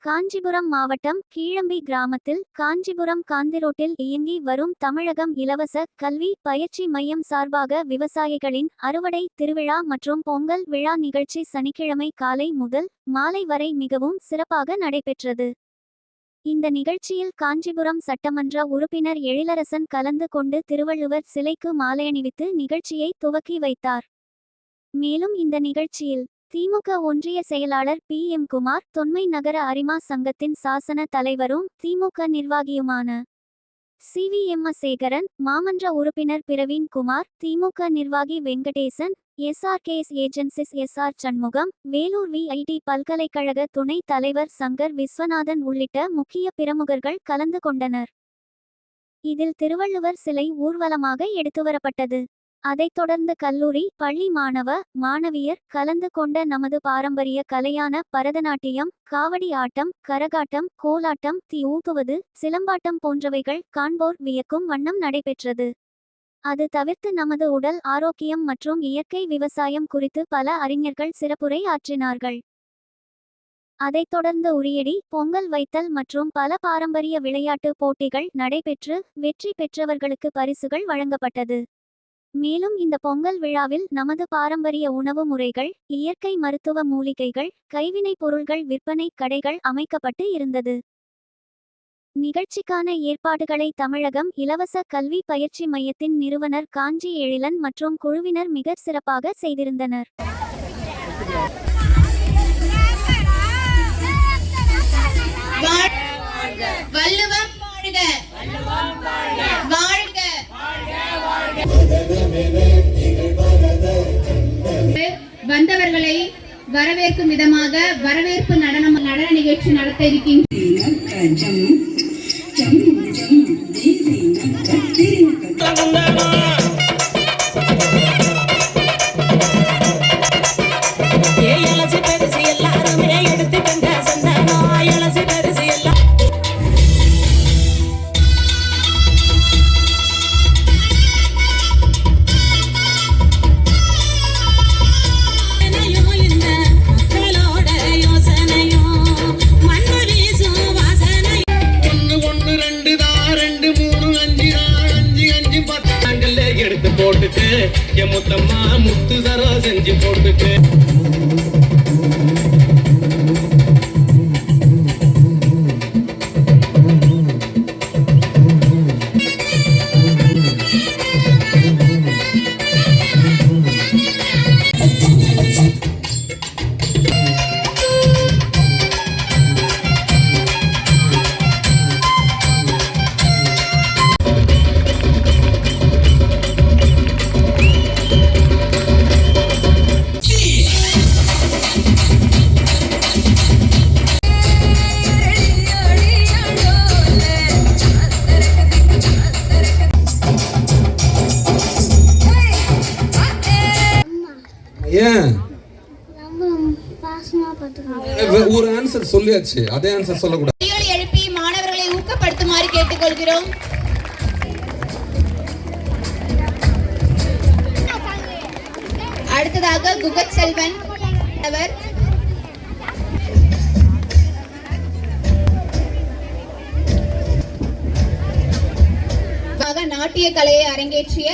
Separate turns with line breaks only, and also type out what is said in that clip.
காஞ்சிபுரம் மாவட்டம் கீழம்பி கிராமத்தில் காஞ்சிபுரம் காந்திரோட்டில் இயங்கி வரும் தமிழகம் இலவச கல்வி பயிற்சி மையம் சார்பாக விவசாயிகளின் அறுவடை திருவிழா மற்றும் பொங்கல் விழா நிகழ்ச்சி சனிக்கிழமை காலை முதல் மாலை வரை மிகவும் சிறப்பாக நடைபெற்றது. இந்த நிகழ்ச்சியில் காஞ்சிபுரம் சட்டமன்ற உறுப்பினர் எழிலரசன் கலந்து கொண்டு திருவள்ளுவர் சிலைக்கு மாலையணிவித்து நிகழ்ச்சியை துவக்கி வைத்தார். மேலும் இந்த நிகழ்ச்சியில் திமுக ஒன்றிய செயலாளர் PM குமார், தொன்மை நகர அரிமா சங்கத்தின் சாசன தலைவரும் திமுக நிர்வாகியுமான CVM சேகரன், மாமன்ற உறுப்பினர் பிரவீன் குமார், திமுக நிர்வாகி Venkatesan, SRKS agencies SR Shanmugam, Vellore VIT பல்கலைக்கழக துணை தலைவர் சங்கர் விஸ்வநாதன் உள்ளிட்ட முக்கிய பிரமுகர்கள் கலந்து கொண்டனர். இதில் திருவள்ளுவர் சிலை ஊர்வலமாக எடுத்துவரப்பட்டது. அதைத் தொடர்ந்து கல்லூரி, பள்ளி மாணவ மாணவியர் கலந்து கொண்ட நமது பாரம்பரிய கலையான பரதநாட்டியம், காவடி ஆட்டம், கரகாட்டம், கோலாட்டம், தீ ஊத்துவது, சிலம்பாட்டம் போன்றவைகள் காண்போர் வியக்கும் வண்ணம் நடைபெற்றது. அது தவிர்த்து நமது உடல் ஆரோக்கியம் மற்றும் இயற்கை விவசாயம் குறித்து பல அறிஞர்கள் சிறப்புரை ஆற்றினார்கள். அதைத் தொடர்ந்து உரியடி, பொங்கல் வைத்தல் மற்றும் பல பாரம்பரிய விளையாட்டு போட்டிகள் நடைபெற்று வெற்றி பெற்றவர்களுக்கு பரிசுகள் வழங்கப்பட்டது. மேலும் இந்த பொங்கல் விழாவில் நமது பாரம்பரிய உணவு முறைகள், இயற்கை மருத்துவ மூலிகைகள், கைவினைப் பொருள்கள் விற்பனை கடைகள் அமைக்கப்பட்டு இருந்தது. நிகழ்ச்சிக்கான ஏற்பாடுகளை தமிழகம் இலவச கல்வி பயிற்சி மையத்தின் நிறுவனர் காஞ்சி எழிலன் மற்றும் குழுவினர் மிக சிறப்பாக செய்திருந்தனர்.
வந்தவர்களை வரவேற்கும் விதமாக வரவேற்பு நடன நிகழ்ச்சி நடத்த இருக்கின்றனர்.
போட்டுட்டு என் முத்தம்மா முத்து தர செஞ்சு போட்டுட்டு
ஒரு ஆன்சர் சொல்லியாச்சு, அதே ஆன்சர் சொல்லக்கூடாது.
எழுப்பி மாணவர்களை ஊக்கப்படுத்துமாறு கேட்டுக்கொள்கிறோம். அடுத்ததாக குகத் செல்வன் அவர் நாட்டிய கலையை அரங்கேற்றிய